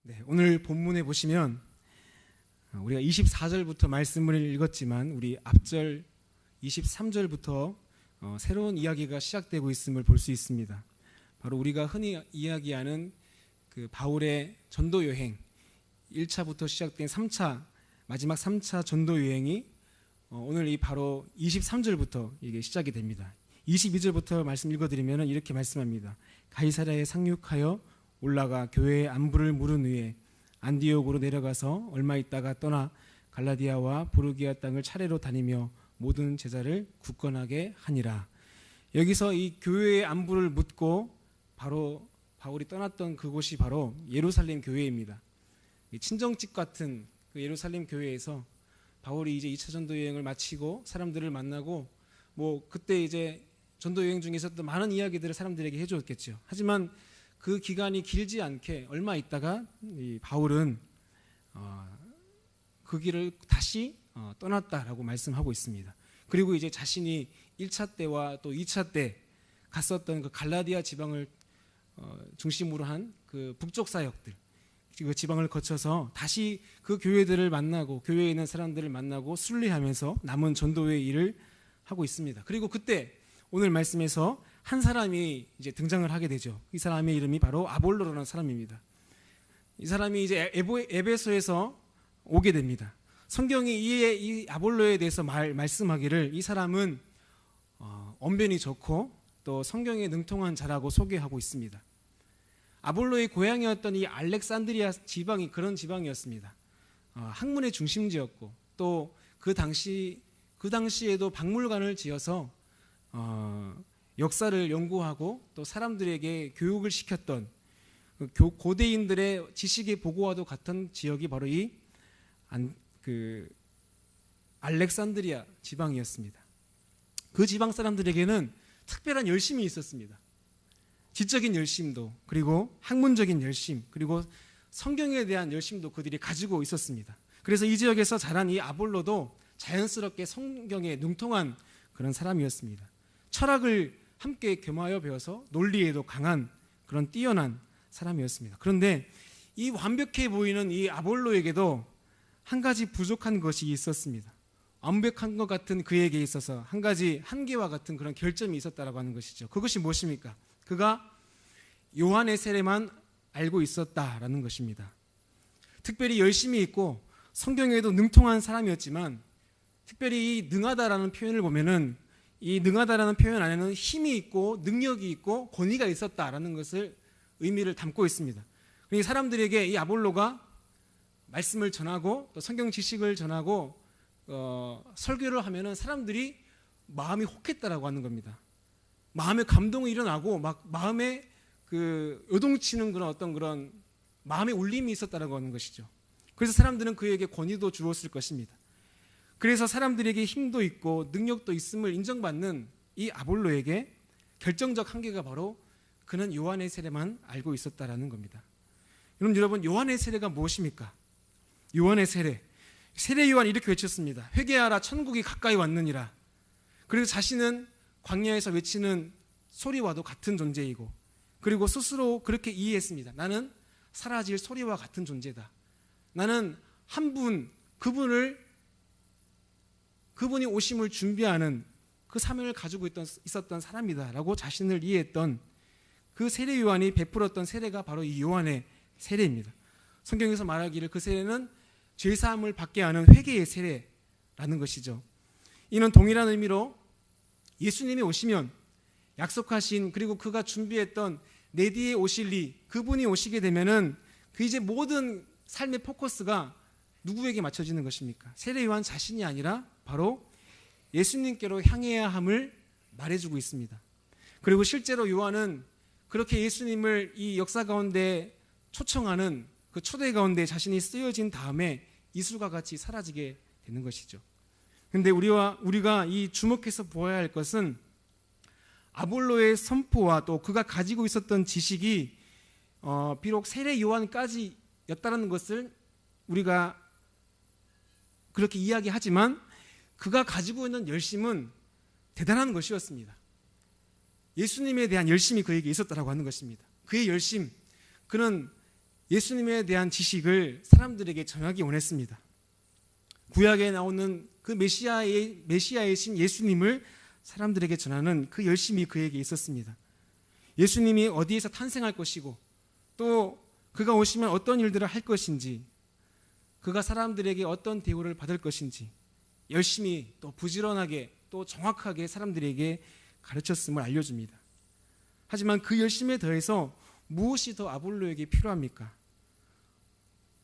네, 오늘 본문에 보시면 우리가 24절부터 말씀을 읽었지만 우리 앞절 23절부터 새로운 이야기가 시작되고 있음을 볼 수 있습니다. 바로 우리가 흔히 이야기하는 그 바울의 전도 여행 1차부터 시작된 3차 마지막 3차 전도 여행이 오늘 이 바로 23절부터 이게 시작이 됩니다. 22절부터 말씀 읽어드리면 이렇게 말씀합니다. 가이사랴에 상륙하여 올라가 교회의 안부를 물은 후에 안디옥으로 내려가서 얼마 있다가 떠나 갈라디아와 부르기아 땅을 차례로 다니며 모든 제자를 굳건하게 하니라. 여기서 이 교회의 안부를 묻고 바로 바울이 떠났던 그곳이 바로 예루살렘 교회입니다. 친정집 같은 그 예루살렘 교회에서 바울이 이제 2차 전도 여행을 마치고 사람들을 만나고 그때 이제 전도 여행 중에 있었던 많은 이야기들을 사람들에게 해주었겠죠. 하지만 그 기간이 길지 않게 얼마 있다가 이 바울은 그 길을 다시 떠났다라고 말씀하고 있습니다. 그리고 이제 자신이 1차 때와 또 2차 때 갔었던 그 갈라디아 지방을 중심으로 한 그 북쪽 사역들, 그 지방을 거쳐서 다시 그 교회들을 만나고 교회에 있는 사람들을 만나고 순례하면서 남은 전도의 일을 하고 있습니다. 그리고 그때 오늘 말씀에서 한 사람이 이제 등장을 하게 되죠. 이 사람의 이름이 바로 아볼로라는 사람입니다. 이 사람이 이제 에베소에서 오게 됩니다. 성경이 이 아볼로에 대해서 말씀하기를 이 사람은 언변이 좋고 또 성경에 능통한 자라고 소개하고 있습니다. 아볼로의 고향이었던 이 알렉산드리아 지방이 그런 지방이었습니다. 학문의 중심지였고 또 그 당시에도 박물관을 지어서 역사를 연구하고 또 사람들에게 교육을 시켰던 고대인들의 지식의 보고와도 같은 지역이 바로 이 알렉산드리아 지방이었습니다. 그 지방 사람들에게는 특별한 열심이 있었습니다. 지적인 열심도 그리고 학문적인 열심 그리고 성경에 대한 열심도 그들이 가지고 있었습니다. 그래서 이 지역에서 자란 이 아볼로도 자연스럽게 성경에 능통한 그런 사람이었습니다. 철학을 함께 겸하여 배워서 논리에도 강한 그런 뛰어난 사람이었습니다. 그런데 이 완벽해 보이는 이 아볼로에게도 한 가지 부족한 것이 있었습니다. 완벽한 것 같은 그에게 있어서 한 가지 한계와 같은 그런 결점이 있었다라고 하는 것이죠. 그것이 무엇입니까? 그가 요한의 세례만 알고 있었다라는 것입니다. 특별히 열심히 있고 성경에도 능통한 사람이었지만 특별히 이 능하다라는 표현을 보면은 이 능하다라는 표현 안에는 힘이 있고 능력이 있고 권위가 있었다라는 것을 의미를 담고 있습니다. 그러니까 사람들에게 이 아볼로가 말씀을 전하고 또 성경 지식을 전하고 설교를 하면은 사람들이 마음이 혹했다라고 하는 겁니다. 마음에 감동이 일어나고 막 마음에 그 요동치는 그런 마음의 울림이 있었다라고 하는 것이죠. 그래서 사람들은 그에게 권위도 주었을 것입니다. 그래서 사람들에게 힘도 있고 능력도 있음을 인정받는 이 아볼로에게 결정적 한계가 바로 그는 요한의 세례만 알고 있었다라는 겁니다. 여러분 요한의 세례가 무엇입니까? 요한의 세례 요한 이렇게 외쳤습니다. 회개하라 천국이 가까이 왔느니라. 그래서 자신은 광야에서 외치는 소리와도 같은 존재이고 그리고 스스로 그렇게 이해했습니다. 나는 사라질 소리와 같은 존재다. 나는 그분이 오심을 준비하는 그 사명을 가지고 있었던 사람이다 라고 자신을 이해했던 그 세례 요한이 베풀었던 세례가 바로 이 요한의 세례입니다. 성경에서 말하기를 그 세례는 죄사함을 받게 하는 회개의 세례라는 것이죠. 이는 동일한 의미로 예수님이 오시면 약속하신 그리고 그가 준비했던 내 뒤에 오실 이 그분이 오시게 되면은 그 이제 모든 삶의 포커스가 누구에게 맞춰지는 것입니까? 세례 요한 자신이 아니라 바로 예수님께로 향해야 함을 말해주고 있습니다. 그리고 실제로 요한은 그렇게 예수님을 이 역사 가운데 초청하는 그 초대 가운데 자신이 쓰여진 다음에 이슬과 같이 사라지게 되는 것이죠. 그런데 우리가 이 주목해서 보아야 할 것은 아볼로의 선포와 또 그가 가지고 있었던 지식이 비록 세례 요한까지였다는 것을 우리가 그렇게 이야기하지만 그가 가지고 있는 열심은 대단한 것이었습니다. 예수님에 대한 열심이 그에게 있었다라고 하는 것입니다. 그의 열심, 그는 예수님에 대한 지식을 사람들에게 전하기 원했습니다. 구약에 나오는 그 메시아이신 예수님을 사람들에게 전하는 그 열심이 그에게 있었습니다. 예수님이 어디에서 탄생할 것이고 또 그가 오시면 어떤 일들을 할 것인지, 그가 사람들에게 어떤 대우를 받을 것인지 열심히 또 부지런하게 또 정확하게 사람들에게 가르쳤음을 알려줍니다. 하지만 그 열심에 더해서 무엇이 더 아볼로에게 필요합니까?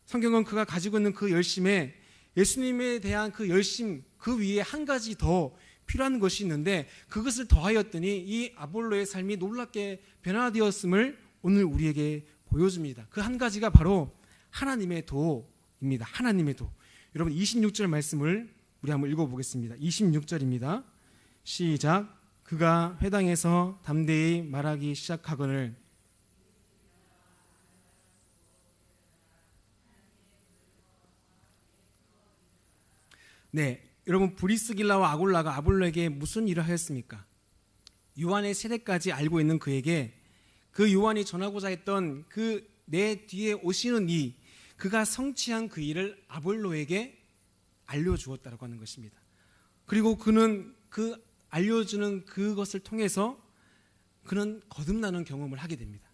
성경은 그가 가지고 있는 그 열심에 예수님에 대한 그 열심 그 위에 한 가지 더 필요한 것이 있는데 그것을 더하였더니 이 아볼로의 삶이 놀랍게 변화되었음을 오늘 우리에게 보여줍니다. 그 한 가지가 바로 하나님의 도입니다. 하나님의 도. 여러분 26절 말씀을 우리 한번 읽어보겠습니다. 26절입니다. 시작. 그가 회당에서 담대히 말하기 시작하거늘 네, 여러분 브리스길라와 아굴라가 아볼로에게 무슨 일을 하였습니까? 요한의 세례까지 알고 있는 그에게 그 요한이 전하고자 했던 그 내 뒤에 오시는 이 그가 성취한 그 일을 아볼로에게 알려주었다고 하는 것입니다. 그리고 그는 그 알려주는 그것을 통해서 그는 거듭나는 경험을 하게 됩니다.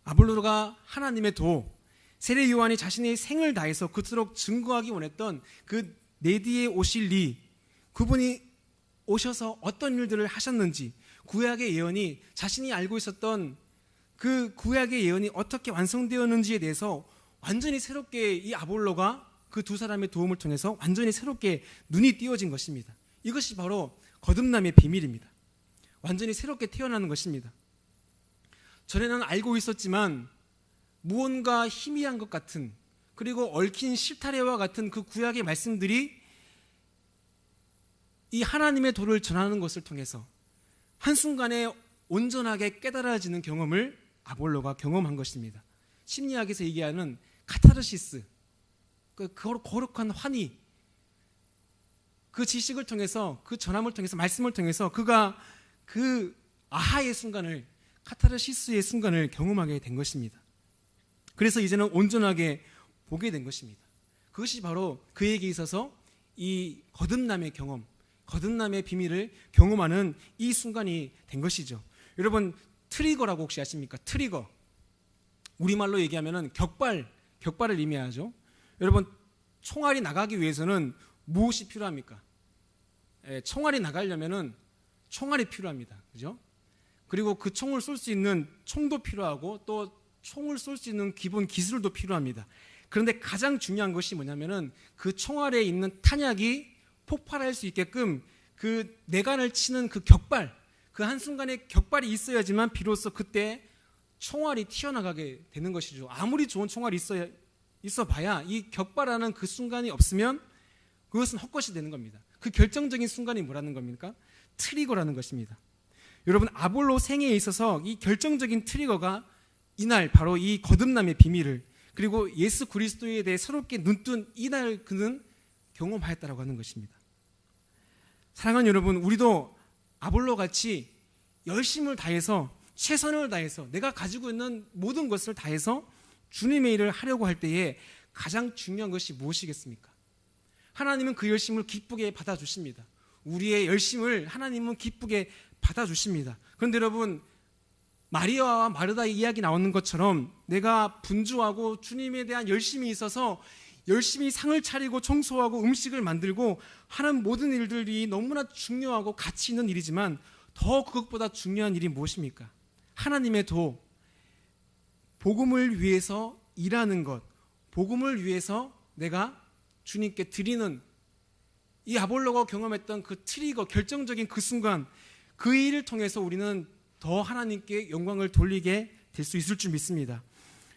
아볼로가 하나님의 도, 세례 요한이 자신의 생을 다해서 그토록 증거하기 원했던 그 내 뒤에 오실 이, 그분이 오셔서 어떤 일들을 하셨는지, 구약의 예언이 자신이 알고 있었던 그 구약의 예언이 어떻게 완성되었는지에 대해서 완전히 새롭게 이 아볼로가 그 두 사람의 도움을 통해서 완전히 새롭게 눈이 띄어진 것입니다. 이것이 바로 거듭남의 비밀입니다. 완전히 새롭게 태어나는 것입니다. 전에는 알고 있었지만 무언가 희미한 것 같은, 그리고 얽힌 실타래와 같은 그 구약의 말씀들이 이 하나님의 도를 전하는 것을 통해서 한순간에 온전하게 깨달아지는 경험을 아볼로가 경험한 것입니다. 심리학에서 얘기하는 카타르시스, 그 거룩한 환희, 그 지식을 통해서, 그 전함을 통해서, 말씀을 통해서 그가 그 아하의 순간을, 카타르시스의 순간을 경험하게 된 것입니다. 그래서 이제는 온전하게 보게 된 것입니다. 그것이 바로 그에게 있어서 이 거듭남의 경험, 거듭남의 비밀을 경험하는 이 순간이 된 것이죠. 여러분 트리거라고 혹시 아십니까? 트리거. 우리말로 얘기하면은 격발을 의미하죠. 여러분 총알이 나가기 위해서는 무엇이 필요합니까? 총알이 나가려면은 총알이 필요합니다. 그죠? 그리고 그 총을 쏠 수 있는 총도 필요하고 또 총을 쏠 수 있는 기본 기술도 필요합니다. 그런데 가장 중요한 것이 뭐냐면은 그 총알에 있는 탄약이 폭발할 수 있게끔 그 내관을 치는 그 격발, 그 한순간에 격발이 있어야지만 비로소 그때 총알이 튀어나가게 되는 것이죠. 아무리 좋은 총알이 있어 봐야 이 격발하는 그 순간이 없으면 그것은 헛것이 되는 겁니다. 그 결정적인 순간이 뭐라는 겁니까? 트리거라는 것입니다. 여러분 아볼로 생애에 있어서 이 결정적인 트리거가 이날 바로 이 거듭남의 비밀을, 그리고 예수 그리스도에 대해 새롭게 눈뜬 이날 그는 경험하였다라고 하는 것입니다. 사랑하는 여러분, 우리도 아볼로 같이 열심을 다해서, 최선을 다해서, 내가 가지고 있는 모든 것을 다해서 주님의 일을 하려고 할 때에 가장 중요한 것이 무엇이겠습니까? 하나님은 그 열심을 기쁘게 받아주십니다. 우리의 열심을 하나님은 기쁘게 받아주십니다. 그런데 여러분, 마리아와 마르다의 이야기 나오는 것처럼 내가 분주하고 주님에 대한 열심이 있어서 열심히 상을 차리고 청소하고 음식을 만들고 하는 모든 일들이 너무나 중요하고 가치 있는 일이지만 더 그것보다 중요한 일이 무엇입니까? 하나님의 도, 복음을 위해서 일하는 것, 복음을 위해서 내가 주님께 드리는, 이 아볼로가 경험했던 그 트리거, 결정적인 그 순간, 그 일을 통해서 우리는 더 하나님께 영광을 돌리게 될 수 있을 줄 믿습니다.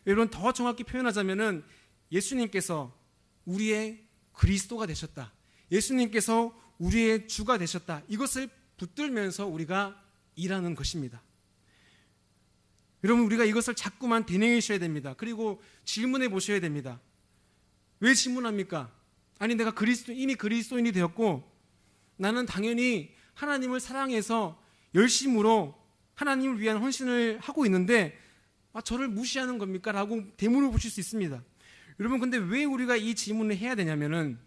여러분 더 정확히 표현하자면은 예수님께서 우리의 그리스도가 되셨다, 예수님께서 우리의 주가 되셨다, 이것을 붙들면서 우리가 일하는 것입니다. 여러분 우리가 이것을 자꾸만 되뇌이셔야 됩니다. 그리고 질문해 보셔야 됩니다. 왜 질문합니까? 아니 내가 이미 그리스도인이 되었고 나는 당연히 하나님을 사랑해서 열심으로 하나님을 위한 헌신을 하고 있는데 저를 무시하는 겁니까? 라고 되물어 보실 수 있습니다. 여러분, 근데 왜 우리가 이 질문을 해야 되냐면은,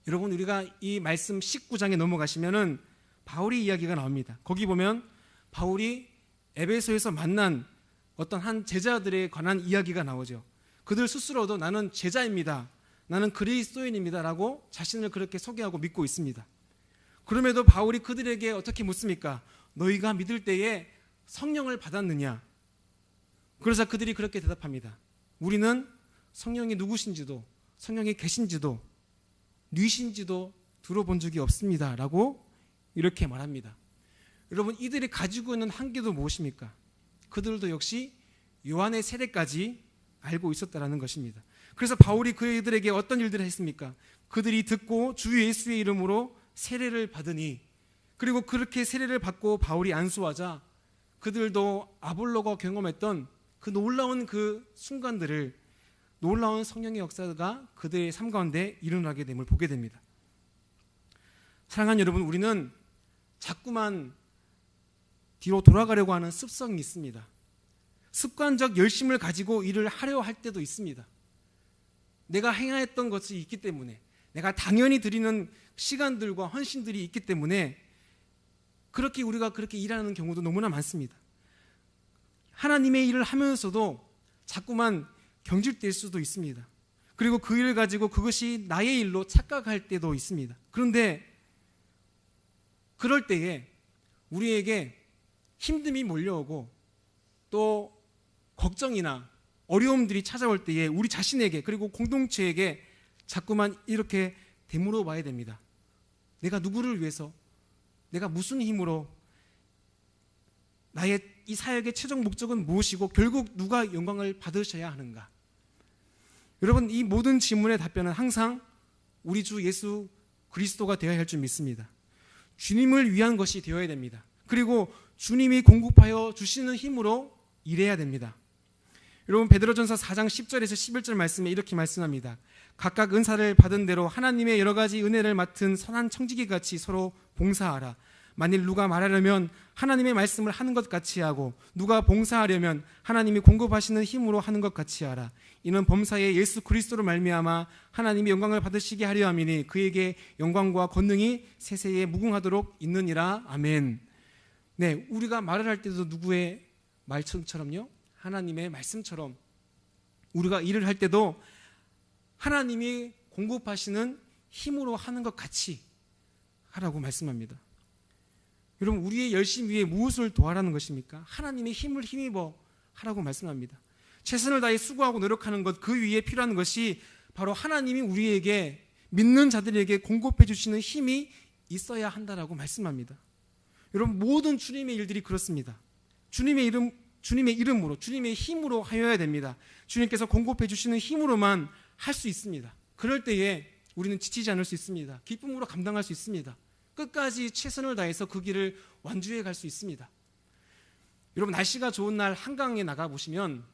여러분, 우리가 이 말씀 19장에 넘어가시면은 바울의 이야기가 나옵니다. 거기 보면 바울이 에베소에서 만난 어떤 한 제자들에 관한 이야기가 나오죠. 그들 스스로도 나는 제자입니다, 나는 그리스도인입니다 라고 자신을 그렇게 소개하고 믿고 있습니다. 그럼에도 바울이 그들에게 어떻게 묻습니까? 너희가 믿을 때에 성령을 받았느냐? 그래서 그들이 그렇게 대답합니다. 우리는 성령이 누구신지도, 성령이 계신지도, 뉘신지도 들어본 적이 없습니다 라고 이렇게 말합니다. 여러분, 이들이 가지고 있는 한계도 무엇입니까? 그들도 역시 요한의 세례까지 알고 있었다라는 것입니다. 그래서 바울이 그들에게 어떤 일들을 했습니까? 그들이 듣고 주 예수의 이름으로 세례를 받으니, 그리고 그렇게 세례를 받고 바울이 안수하자 그들도 아볼로가 경험했던 그 놀라운 그 순간들을, 놀라운 성령의 역사가 그들의 삶 가운데 일어나게 됨을 보게 됩니다. 사랑하는 여러분, 우리는 자꾸만 뒤로 돌아가려고 하는 습성이 있습니다. 습관적 열심을 가지고 일을 하려 할 때도 있습니다. 내가 행했던 것이 있기 때문에, 내가 당연히 드리는 시간들과 헌신들이 있기 때문에 그렇게 우리가 그렇게 일하는 경우도 너무나 많습니다. 하나님의 일을 하면서도 자꾸만 경질될 수도 있습니다. 그리고 그 일을 가지고 그것이 나의 일로 착각할 때도 있습니다. 그런데 그럴 때에 우리에게 힘듦이 몰려오고 또 걱정이나 어려움들이 찾아올 때에 우리 자신에게, 그리고 공동체에게 자꾸만 이렇게 되물어 봐야 됩니다. 내가 누구를 위해서, 내가 무슨 힘으로, 나의 이 사역의 최종 목적은 무엇이고 결국 누가 영광을 받으셔야 하는가? 여러분, 이 모든 질문의 답변은 항상 우리 주 예수 그리스도가 되어야 할 줄 믿습니다. 주님을 위한 것이 되어야 됩니다. 그리고 주님이 공급하여 주시는 힘으로 일해야 됩니다. 여러분, 베드로전서 4장 10절에서 11절 말씀에 이렇게 말씀합니다. 각각 은사를 받은 대로 하나님의 여러 가지 은혜를 맡은 선한 청지기같이 서로 봉사하라. 만일 누가 말하려면 하나님의 말씀을 하는 것 같이 하고, 누가 봉사하려면 하나님이 공급하시는 힘으로 하는 것 같이 하라. 이는 범사에 예수 그리스도로 말미암아 하나님이 영광을 받으시게 하려 함이니 그에게 영광과 권능이 세세에 무궁하도록 있느니라. 아멘. 네, 우리가 말을 할 때도 누구의 말씀처럼요? 하나님의 말씀처럼, 우리가 일을 할 때도 하나님이 공급하시는 힘으로 하는 것 같이 하라고 말씀합니다. 여러분, 우리의 열심 위에 무엇을 도하라는 것입니까? 하나님의 힘을 힘입어 하라고 말씀합니다. 최선을 다해 수고하고 노력하는 것, 그 위에 필요한 것이 바로 하나님이 우리에게, 믿는 자들에게 공급해 주시는 힘이 있어야 한다라고 말씀합니다. 여러분, 모든 주님의 일들이 그렇습니다. 주님의 이름으로, 주님의 힘으로 하여야 됩니다. 주님께서 공급해 주시는 힘으로만 할 수 있습니다. 그럴 때에 우리는 지치지 않을 수 있습니다. 기쁨으로 감당할 수 있습니다. 끝까지 최선을 다해서 그 길을 완주해 갈 수 있습니다. 여러분, 날씨가 좋은 날 한강에 나가 보시면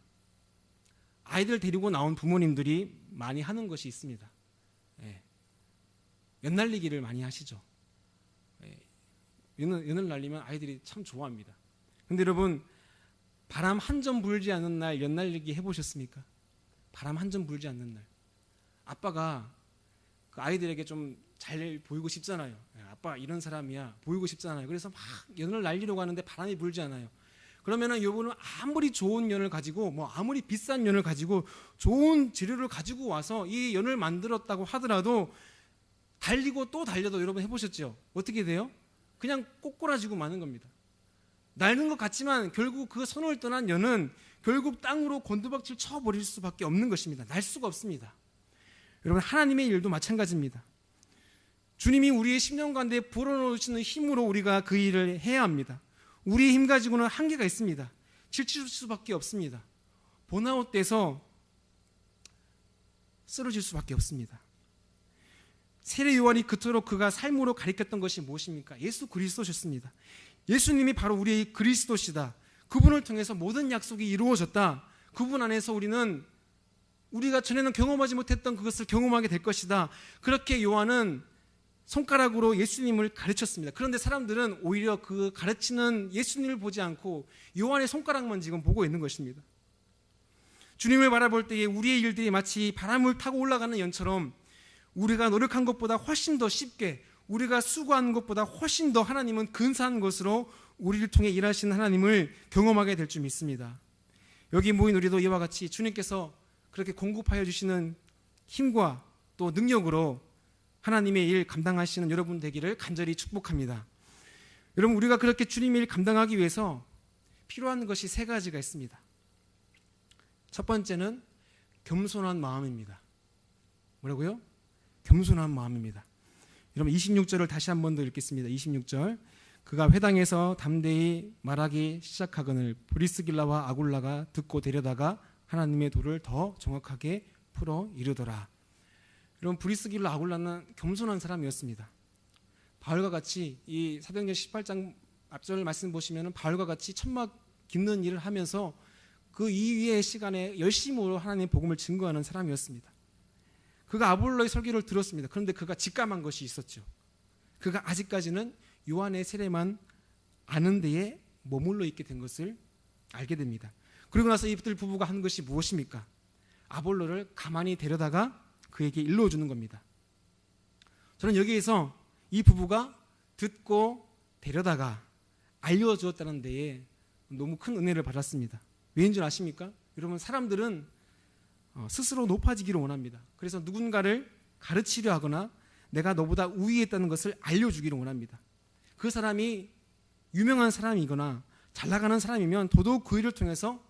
아이들 데리고 나온 부모님들이 많이 하는 것이 있습니다. 연날리기를 많이 하시죠. 연을 날리면 아이들이 참 좋아합니다. 근데 여러분, 바람 한 점 불지 않는 날 연날리기 해보셨습니까? 바람 한 점 불지 않는 날. 아빠가 그 아이들에게 좀 잘 보이고 싶잖아요. 아빠 이런 사람이야, 보이고 싶잖아요. 그래서 막 연을 날리려고 하는데 바람이 불지 않아요. 그러면은 여분은 아무리 좋은 연을 가지고, 아무리 비싼 연을 가지고, 좋은 재료를 가지고 와서 이 연을 만들었다고 하더라도 달리고 또 달려도, 여러분 해보셨죠? 어떻게 돼요? 그냥 꼬꾸라지고 마는 겁니다. 날는 것 같지만 결국 그 손을 떠난 연은 결국 땅으로 곤두박질 쳐버릴 수밖에 없는 것입니다. 날 수가 없습니다. 여러분, 하나님의 일도 마찬가지입니다. 주님이 우리의 심령 가운데 불어넣으시는 힘으로 우리가 그 일을 해야 합니다. 우리의 힘 가지고는 한계가 있습니다. 지칠 수밖에 없습니다. 번아웃돼서 쓰러질 수밖에 없습니다. 세례 요한이 그토록 그가 삶으로 가리켰던 것이 무엇입니까? 예수 그리스도셨습니다. 예수님이 바로 우리의 그리스도시다. 그분을 통해서 모든 약속이 이루어졌다. 그분 안에서 우리가 전에는 경험하지 못했던 그것을 경험하게 될 것이다. 그렇게 요한은 손가락으로 예수님을 가르쳤습니다. 그런데 사람들은 오히려 그 가르치는 예수님을 보지 않고 요한의 손가락만 지금 보고 있는 것입니다. 주님을 바라볼 때에 우리의 일들이 마치 바람을 타고 올라가는 연처럼 우리가 노력한 것보다 훨씬 더 쉽게, 우리가 수고한 것보다 훨씬 더 하나님은 근사한 것으로 우리를 통해 일하시는 하나님을 경험하게 될 줄 믿습니다. 여기 모인 우리도 이와 같이 주님께서 그렇게 공급하여 주시는 힘과 또 능력으로 하나님의 일 감당하시는 여러분 되기를 간절히 축복합니다. 여러분, 우리가 그렇게 주님의 일 감당하기 위해서 필요한 것이 세 가지가 있습니다. 첫 번째는 겸손한 마음입니다. 뭐라고요? 겸손한 마음입니다. 여러분 26절을 다시 한 번 더 읽겠습니다. 26절. 그가 회당에서 담대히 말하기 시작하거늘 브리스길라와 아굴라가 듣고 데려다가 하나님의 도를 더 정확하게 풀어 이르더라. 여러분, 브리스길라 아굴라는 겸손한 사람이었습니다. 바울과 같이 이 사도행전 18장 앞절 말씀 보시면 바울과 같이 천막 깁는 일을 하면서 그 이후의 시간에 열심으로 하나님의 복음을 증거하는 사람이었습니다. 그가 아볼로의 설교를 들었습니다. 그런데 그가 직감한 것이 있었죠. 그가 아직까지는 요한의 세례만 아는 데에 머물러 있게 된 것을 알게 됩니다. 그리고 나서 이들 부부가 한 것이 무엇입니까? 아볼로를 가만히 데려다가 그에게 일러주는 겁니다. 저는 여기에서 이 부부가 듣고 데려다가 알려주었다는 데에 너무 큰 은혜를 받았습니다. 왜인 줄 아십니까? 여러분, 사람들은 스스로 높아지기를 원합니다. 그래서 누군가를 가르치려 하거나 내가 너보다 우위에 있다는 것을 알려주기를 원합니다. 그 사람이 유명한 사람이거나 잘 나가는 사람이면 더더욱 그 일을 통해서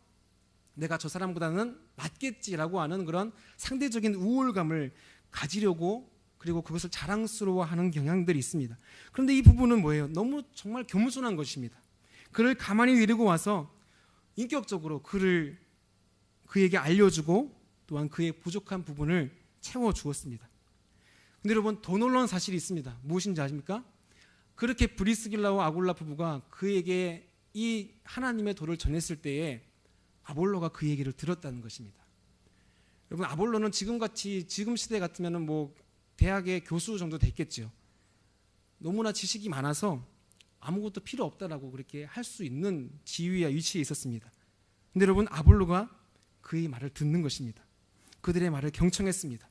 내가 저 사람보다는 낫겠지라고 하는 그런 상대적인 우월감을 가지려고, 그리고 그것을 자랑스러워하는 경향들이 있습니다. 그런데 이 부분은 뭐예요? 너무 정말 겸손한 것입니다. 그를 가만히 데리고 와서 인격적으로 그에게 알려주고 또한 그의 부족한 부분을 채워주었습니다. 근데 여러분, 더 놀라운 사실이 있습니다. 무엇인지 아십니까? 그렇게 브리스길라와 아굴라 부부가 그에게 이 하나님의 도를 전했을 때에 아볼로가 그 얘기를 들었다는 것입니다. 여러분, 아볼로는 지금 시대 같으면 뭐 대학의 교수 정도 됐겠죠. 너무나 지식이 많아서 아무것도 필요 없다라고 그렇게 할 수 있는 지위와 위치에 있었습니다. 근데 여러분, 아볼로가 그의 말을 듣는 것입니다. 그들의 말을 경청했습니다.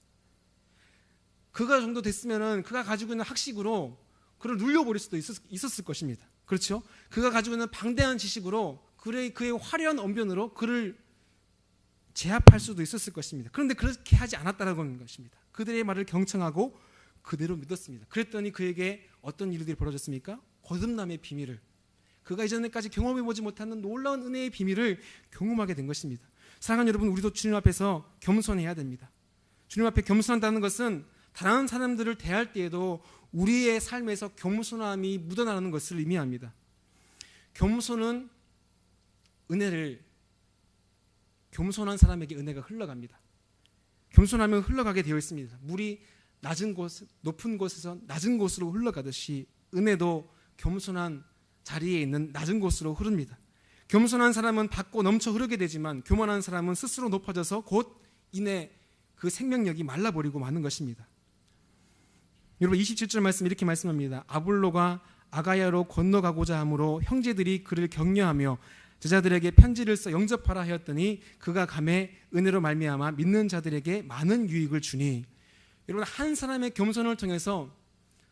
그가 정도 됐으면은 그가 가지고 있는 학식으로 그를 눌려버릴 수도 있었을 것입니다. 그렇죠? 그가 가지고 있는 방대한 지식으로 그의 화려한 언변으로 그를 제압할 수도 있었을 것입니다. 그런데 그렇게 하지 않았다는 것입니다. 그들의 말을 경청하고 그대로 믿었습니다. 그랬더니 그에게 어떤 일들이 벌어졌습니까? 거듭남의 비밀을, 그가 이전에까지 경험해보지 못하는 놀라운 은혜의 비밀을 경험하게 된 것입니다. 사랑하는 여러분, 우리도 주님 앞에서 겸손해야 됩니다. 주님 앞에 겸손한다는 것은 다른 사람들을 대할 때에도 우리의 삶에서 겸손함이 묻어나는 것을 의미합니다. 겸손은 겸손한 사람에게 은혜가 흘러갑니다. 겸손하면 흘러가게 되어 있습니다. 물이 높은 곳에서 낮은 곳으로 흘러가듯이 은혜도 겸손한 자리에 있는 낮은 곳으로 흐릅니다. 겸손한 사람은 받고 넘쳐 흐르게 되지만 교만한 사람은 스스로 높아져서 곧 이내 그 생명력이 말라버리고 마는 것입니다. 여러분, 27절 말씀 이렇게 말씀합니다. 아볼로가 아가야로 건너가고자 하므로 형제들이 그를 격려하며 제자들에게 편지를 써 영접하라 하였더니 그가 감에 은혜로 말미암아 믿는 자들에게 많은 유익을 주니. 여러분, 한 사람의 겸손을 통해서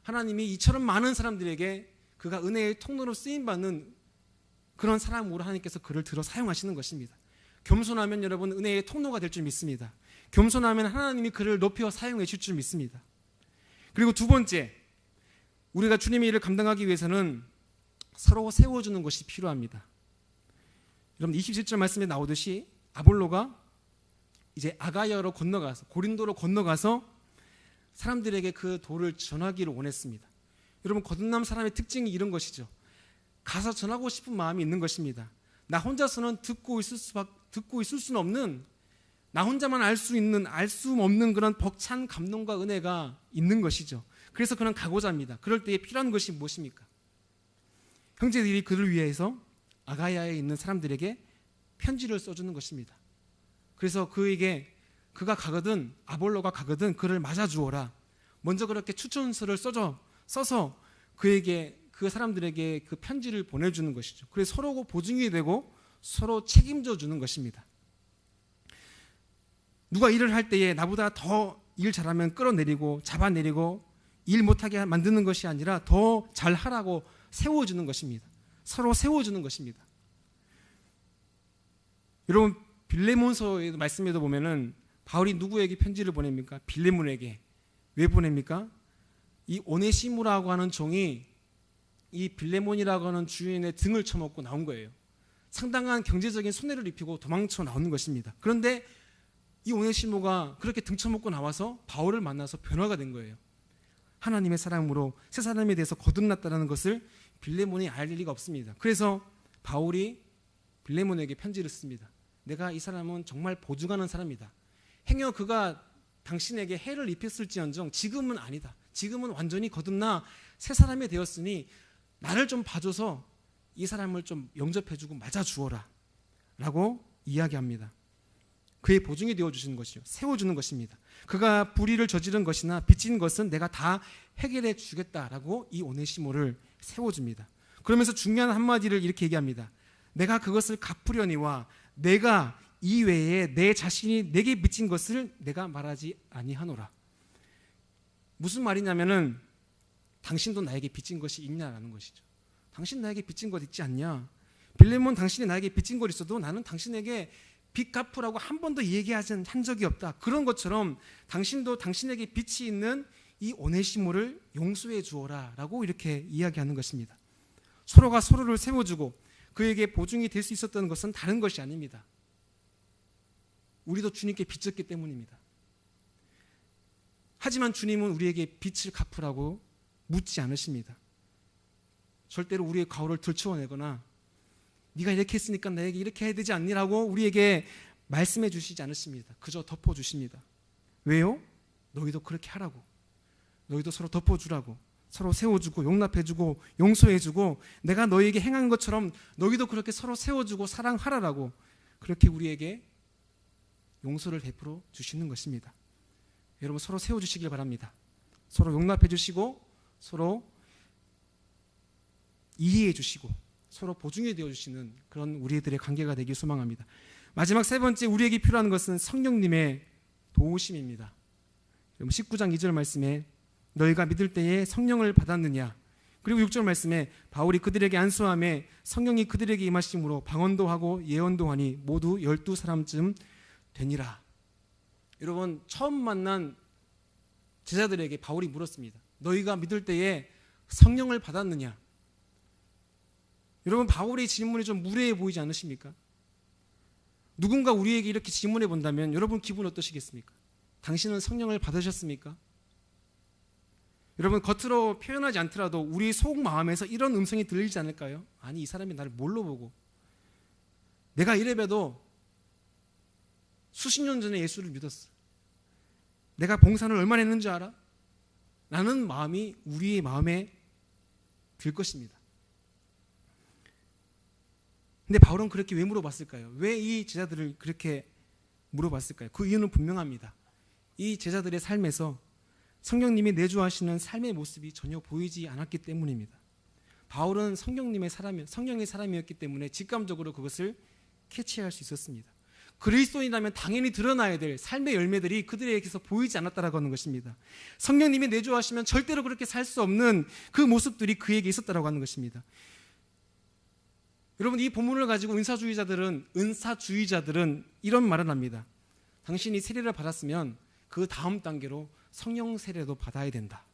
하나님이 이처럼 많은 사람들에게 그가 은혜의 통로로 쓰임받는 그런 사람으로 하나님께서 그를 들어 사용하시는 것입니다. 겸손하면 여러분 은혜의 통로가 될 줄 믿습니다. 겸손하면 하나님이 그를 높여 사용해 줄 줄 믿습니다. 그리고 두 번째, 우리가 주님의 일을 감당하기 위해서는 서로 세워주는 것이 필요합니다. 여러분, 27절 말씀에 나오듯이 아볼로가 이제 아가야로 건너가서, 고린도로 건너가서 사람들에게 그 도를 전하기를 원했습니다. 여러분, 거듭남 사람의 특징이 이런 것이죠. 가서 전하고 싶은 마음이 있는 것입니다. 나 혼자서는 듣고 있을 수는 없는, 나 혼자만 알 수 없는 그런 벅찬 감동과 은혜가 있는 것이죠. 그래서 그는 가고자 합니다. 그럴 때에 필요한 것이 무엇입니까? 형제들이 그를 위해서 아가야에 있는 사람들에게 편지를 써주는 것입니다. 그래서 그가 가거든, 아볼로가 가거든 그를 맞아주어라. 먼저 그렇게 추천서를 써서 그 사람들에게 그 편지를 보내주는 것이죠. 그래서 서로 보증이 되고 서로 책임져 주는 것입니다. 누가 일을 할 때에 나보다 더 일 잘하면 끌어내리고 잡아내리고 일 못하게 만드는 것이 아니라 더 잘하라고 세워주는 것입니다. 서로 세워주는 것입니다. 여러분, 빌레몬서의 말씀에도 보면은 바울이 누구에게 편지를 보냅니까? 빌레몬에게. 왜 보냅니까? 이 오네시모라고 하는 종이 이 빌레몬이라고 하는 주인의 등을 쳐먹고 나온 거예요. 상당한 경제적인 손해를 입히고 도망쳐 나오는 것입니다. 그런데 이 오네시모가 그렇게 등쳐먹고 나와서 바울을 만나서 변화가 된 거예요. 하나님의 사랑으로 새 사람에 대해서 거듭났다는 것을 빌레몬이 알 리가 없습니다. 그래서 바울이 빌레몬에게 편지를 씁니다. 내가 이 사람은 정말 보증하는 사람이다. 행여 그가 당신에게 해를 입혔을지언정 지금은 아니다. 지금은 완전히 거듭나 새 사람이 되었으니 나를 좀 봐줘서 이 사람을 좀 영접해주고 맞아주어라 라고 이야기합니다. 그의 보증이 되어주시는 것이요, 세워주는 것입니다. 그가 불의를 저지른 것이나 빚진 것은 내가 다 해결해 주겠다라고 이 오네시모를 세워줍니다. 그러면서 중요한 한마디를 이렇게 얘기합니다. 내가 그것을 갚으려니와 내가 이외에 내 자신이 내게 빚진 것을 내가 말하지 아니하노라. 무슨 말이냐면은 당신도 나에게 빚진 것이 있냐라는 것이죠. 당신 나에게 빚진 것 있지 않냐? 빌레몬, 당신이 나에게 빚진 것 있어도 나는 당신에게 빚 갚으라고 한 번도 얘기하지 한 적이 없다. 그런 것처럼 당신도 당신에게 빚이 있는 이 오네시모를 용서해 주어라 라고 이렇게 이야기하는 것입니다. 서로가 서로를 세워주고 그에게 보증이 될 수 있었던 것은 다른 것이 아닙니다. 우리도 주님께 빚졌기 때문입니다. 하지만 주님은 우리에게 빚을 갚으라고 묻지 않으십니다. 절대로 우리의 과오를 들추어내거나 네가 이렇게 했으니까 나에게 이렇게 해야 되지 않니라고 우리에게 말씀해 주시지 않으십니다. 그저 덮어주십니다. 왜요? 너희도 그렇게 하라고. 너희도 서로 덮어주라고. 서로 세워주고 용납해주고 용서해주고 내가 너희에게 행한 것처럼 너희도 그렇게 서로 세워주고 사랑하라라고 그렇게 우리에게 용서를 베풀어 주시는 것입니다. 여러분, 서로 세워주시길 바랍니다. 서로 용납해주시고 서로 이해해주시고 서로 보증이 되어주시는 그런 우리들의 관계가 되길 소망합니다. 마지막 세 번째, 우리에게 필요한 것은 성령님의 도우심입니다. 19장 2절 말씀에 너희가 믿을 때에 성령을 받았느냐, 그리고 6절 말씀에 바울이 그들에게 안수함에 성령이 그들에게 임하심으로 방언도 하고 예언도 하니 모두 12사람쯤 되니라. 여러분, 처음 만난 제자들에게 바울이 물었습니다. 너희가 믿을 때에 성령을 받았느냐? 여러분, 바울의 질문이 좀 무례해 보이지 않으십니까? 누군가 우리에게 이렇게 질문해 본다면 여러분 기분 어떠시겠습니까? 당신은 성령을 받으셨습니까? 여러분, 겉으로 표현하지 않더라도 우리 속 마음에서 이런 음성이 들리지 않을까요? 아니, 이 사람이 나를 뭘로 보고, 내가 이래봬도 수십 년 전에 예수를 믿었어. 내가 봉사를 얼마나 했는지 알아? 라는 마음이 우리의 마음에 들 것입니다. 근데 바울은 그렇게 왜 물어봤을까요? 왜 이 제자들을 그렇게 물어봤을까요? 그 이유는 분명합니다. 이 제자들의 삶에서 성령님이 내주하시는 삶의 모습이 전혀 보이지 않았기 때문입니다. 바울은 성령의 사람이었기 때문에 직감적으로 그것을 캐치할 수 있었습니다. 그리스도인이라면 당연히 드러나야 될 삶의 열매들이 그들에게서 보이지 않았다라고 하는 것입니다. 성령님이 내주하시면 절대로 그렇게 살 수 없는 그 모습들이 그에게 있었다라고 하는 것입니다. 여러분, 이 본문을 가지고 은사주의자들은 이런 말을 합니다. 당신이 세례를 받았으면 그 다음 단계로 성령 세례도 받아야 된다.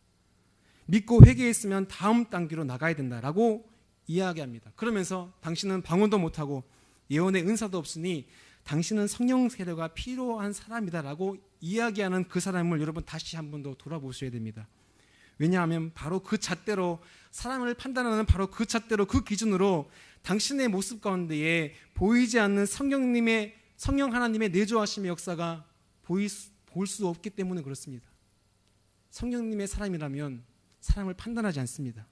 믿고 회개했으면 다음 단계로 나가야 된다라고 이야기합니다. 그러면서 당신은 방언도 못하고 예언의 은사도 없으니 당신은 성령 세례가 필요한 사람이다라고 이야기하는 그 사람을 여러분 다시 한 번 더 돌아보셔야 됩니다. 왜냐하면 바로 그 잣대로, 사람을 판단하는 바로 그 잣대로, 그 기준으로 당신의 모습 가운데에 보이지 않는 성령 하나님의 내주하심의 역사가 볼 수 없기 때문에 그렇습니다. 성령님의 사람이라면 사람을 판단하지 않습니다.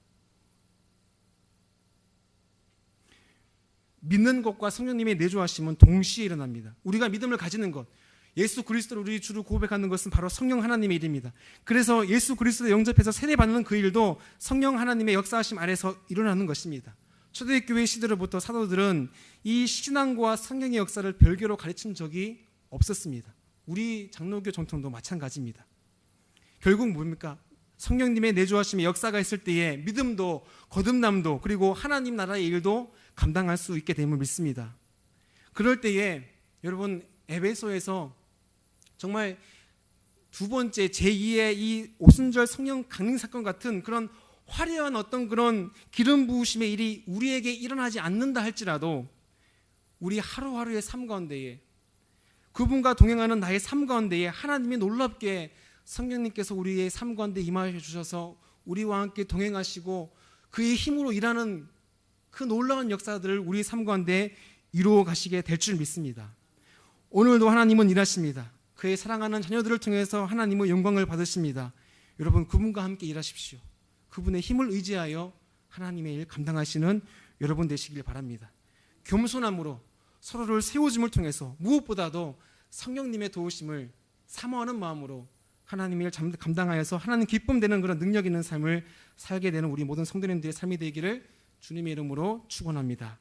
믿는 것과 성령님의 내주하심은 동시에 일어납니다. 우리가 믿음을 가지는 것, 예수 그리스도를 우리 주로 고백하는 것은 바로 성령 하나님의 일입니다. 그래서 예수 그리스도를 영접해서 세례받는 그 일도 성령 하나님의 역사하심 아래서 일어나는 것입니다. 초대교회 시대로부터 사도들은 이 신앙과 성령의 역사를 별개로 가르친 적이 없었습니다. 우리 장로교 전통도 마찬가지입니다. 결국 뭡니까? 성령님의 내주하심의 역사가 있을 때에 믿음도 거듭남도 그리고 하나님 나라의 일도 감당할 수 있게 됨을 믿습니다. 그럴 때에 여러분 에베소에서 정말 두 번째 제2의 이 오순절 성령 강림 사건 같은 그런 화려한 어떤 그런 기름 부으심의 일이 우리에게 일어나지 않는다 할지라도 우리 하루하루의 삶 가운데에 그분과 동행하는 나의 삶 가운데에 하나님이 놀랍게 성령님께서 우리의 삶 가운데 임하여 주셔서 우리와 함께 동행하시고 그의 힘으로 일하는 그 놀라운 역사들을 우리 삶 가운데 이루어 가시게 될 줄 믿습니다. 오늘도 하나님은 일하십니다. 그의 사랑하는 자녀들을 통해서 하나님의 영광을 받으십니다. 여러분 그분과 함께 일하십시오. 그분의 힘을 의지하여 하나님의 일 감당하시는 여러분 되시길 바랍니다. 겸손함으로 서로를 세워줌을 통해서 무엇보다도 성령님의 도우심을 사모하는 마음으로 하나님의 일 감당하여서 하나님 기쁨 되는 그런 능력 있는 삶을 살게 되는 우리 모든 성도님들의 삶이 되기를 주님의 이름으로 축원합니다.